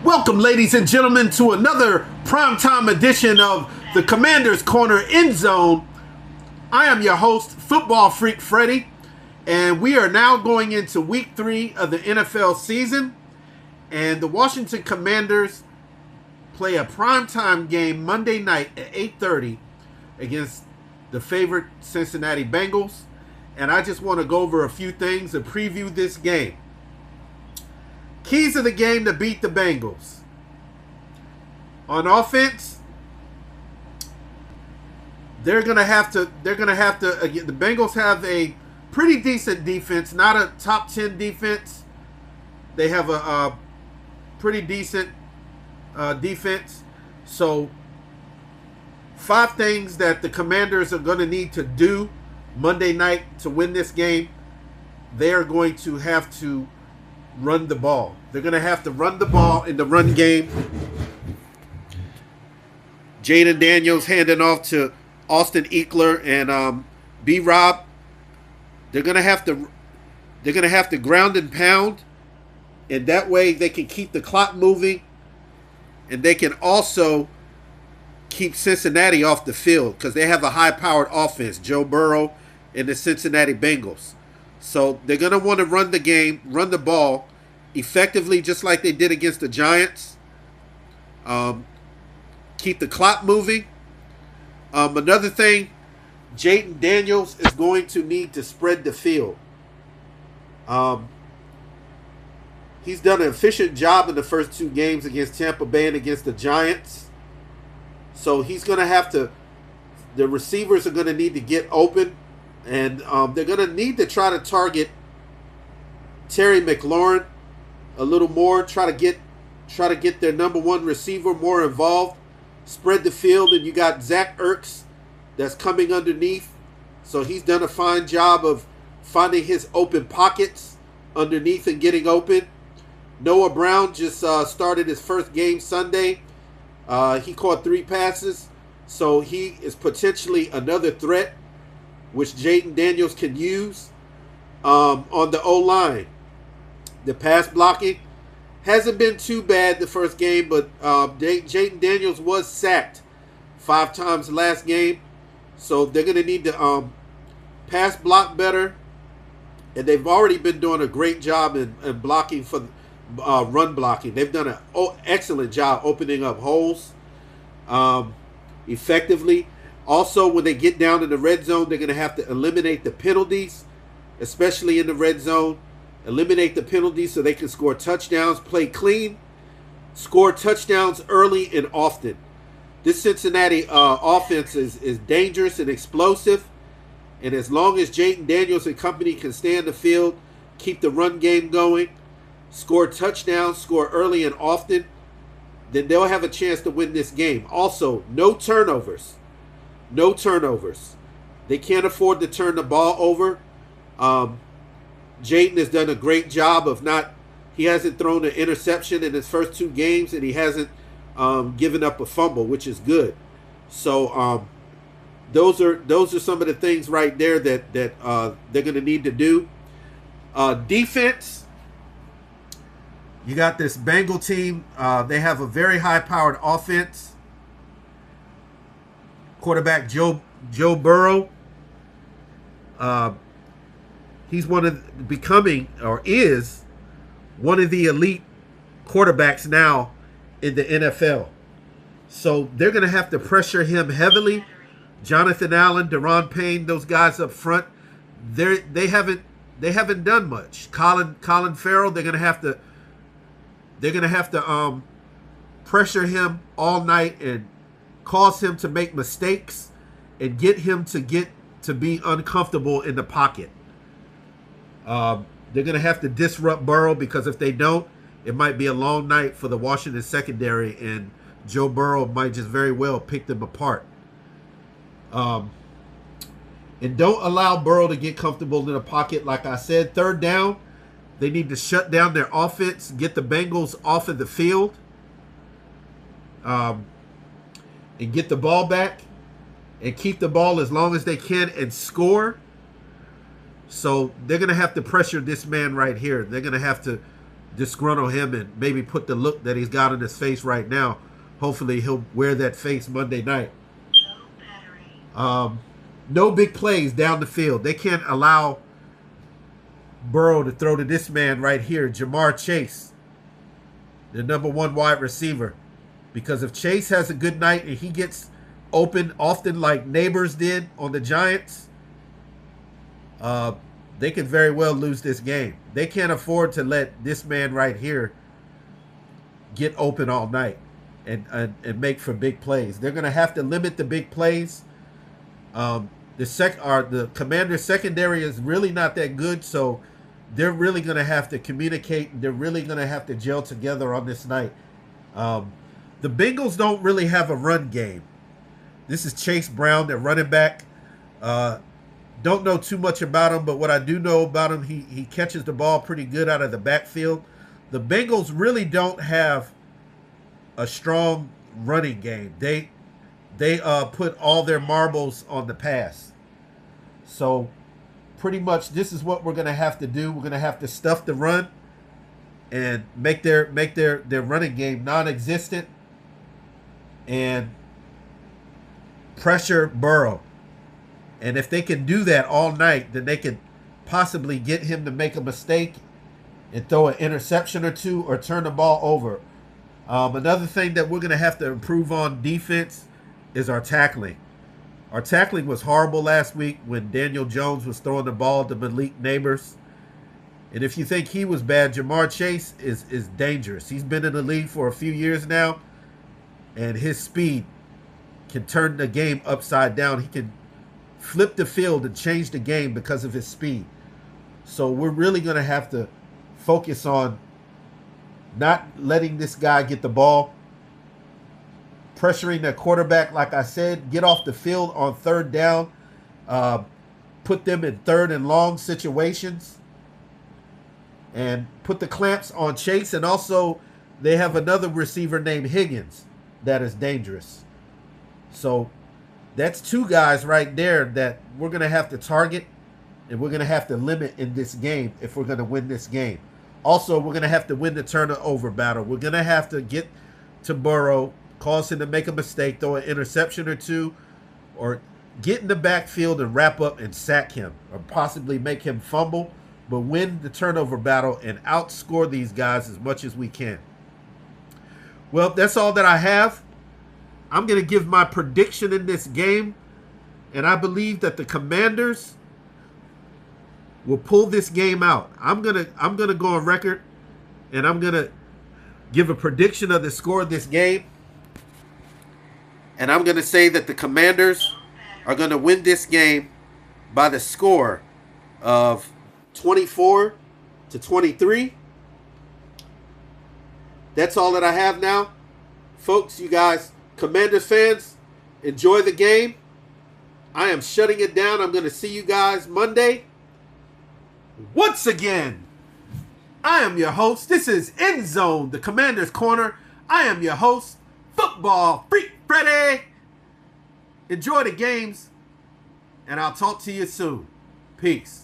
Welcome, ladies and gentlemen, to another primetime edition of the Commander's Corner End Zone. I am your host, Football Freak Freddy, and we are now going into week 3 of the NFL season. And the Washington Commanders play a primetime game Monday night at 8:30 against the favorite Cincinnati Bengals. And I just want to go over a few things and preview this game. Keys of the game to beat the Bengals. On offense, the Bengals have a pretty decent defense, not a top 10 defense. They have a pretty decent defense. So 5 things that the Commanders are going to need to do Monday night to win this game. They are going to have to run the ball. They're going to have to run the ball in the run game. Jaden Daniels handing off to Austin Eckler and B-Rob. They're going to have to ground and pound, and that way they can keep the clock moving, and they can also keep Cincinnati off the field because they have a high-powered offense, Joe Burrow and the Cincinnati Bengals. So they're going to want to run the game, run the ball effectively just like they did against the Giants. Keep the clock moving. Another thing, Jaden Daniels is going to need to spread the field. He's done an efficient job in the first 2 games against Tampa Bay and against the Giants. So he's going to have to, the receivers are going to need to get open. And they're going to need to try to target Terry McLaurin a little more. Try to get their number 1 receiver more involved. Spread the field, and you got Zach Ertz that's coming underneath. So he's done a fine job of finding his open pockets underneath and getting open. Noah Brown just started his first game Sunday. He caught 3 passes. So he is potentially another threat, which Jaden Daniels can use on the O-line. The pass blocking hasn't been too bad the first game, but Jaden Daniels was sacked 5 times last game. So they're going to need to pass block better. And they've already been doing a great job in blocking for run blocking. They've done an excellent job opening up holes effectively. Also, when they get down in the red zone, they're going to have to eliminate the penalties, especially in the red zone. Eliminate the penalties so they can score touchdowns, play clean, score touchdowns early and often. This Cincinnati offense is dangerous and explosive. And as long as Jaden Daniels and company can stay in the field, keep the run game going, score touchdowns, score early and often, then they'll have a chance to win this game. Also, no turnovers. No turnovers. They can't afford to turn the ball over. Jaden has done a great job of he hasn't thrown an interception in his first 2 games, and he hasn't given up a fumble, which is good. So those are some of the things right there that they're going to need to do. Defense. You got this Bengal team. They have a very high-powered offense. Quarterback Joe Burrow. He's is one of the elite quarterbacks now in the NFL. So they're going to have to pressure him heavily. Jonathan Allen, Deron Payne, those guys up front, they haven't done much. Colin Farrell, they're going to have to pressure him all night and cause him to make mistakes and get him to be uncomfortable in the pocket. They're going to have to disrupt Burrow, because if they don't, it might be a long night for the Washington secondary, and Joe Burrow might just very well pick them apart. And don't allow Burrow to get comfortable in the pocket. Like I said, 3rd down, they need to shut down their offense, get the Bengals off of the field, and get the ball back and keep the ball as long as they can and score. So they're going to have to pressure this man right here. They're going to have to disgruntle him and maybe put the look that he's got on his face right now. Hopefully he'll wear that face Monday night. No big plays down the field. They can't allow Burrow to throw to this man right here, Jamar Chase, the number 1 wide receiver. Because if Chase has a good night and he gets open often like Neighbors did on the Giants, they could very well lose this game. They can't afford to let this man right here get open all night and make for big plays. They're going to have to limit the big plays. The Commanders' secondary is really not that good, so they're really going to have to communicate, and they're really going to have to gel together on this night. The Bengals don't really have a run game. This is Chase Brown, their running back. Don't know too much about him, but what I do know about him, he catches the ball pretty good out of the backfield. The Bengals really don't have a strong running game. They put all their marbles on the pass. So pretty much this is what we're going to have to do. We're going to have to stuff the run and make their running game non-existent and pressure Burrow. And if they can do that all night, then they can possibly get him to make a mistake and throw an interception or two or turn the ball over. Another thing that we're going to have to improve on defense is our tackling. Our tackling was horrible last week when Daniel Jones was throwing the ball to Malik Neighbors. And if you think he was bad, Jamar Chase is dangerous. He's been in the league for a few years now, and his speed can turn the game upside down. He can flip the field and change the game because of his speed. So we're really going to have to focus on not letting this guy get the ball, pressuring the quarterback, like I said, get off the field on third down, put them in third and long situations, and put the clamps on Chase. And also, they have another receiver named Higgins that is dangerous. So that's 2 guys right there that we're going to have to target and we're going to have to limit in this game if we're going to win this game. Also, we're going to have to win the turnover battle. We're going to have to get to Burrow, cause him to make a mistake, throw an interception or two, or get in the backfield and wrap up and sack him, or possibly make him fumble, but win the turnover battle and outscore these guys as much as we can. Well, that's all that I have. I'm going to give my prediction in this game, and I believe that the Commanders will pull this game out. I'm gonna go on record, and I'm gonna give a prediction of the score of this game, and I'm gonna say that the Commanders are gonna win this game by the score of 24-23. That's all that I have now, folks. You guys, Commanders fans, enjoy the game. I am shutting it down. I'm going to see you guys Monday. Once again, I am your host. This is End Zone, the Commander's Corner. I am your host, Football Freak Freddy. Enjoy the games, and I'll talk to you soon. Peace.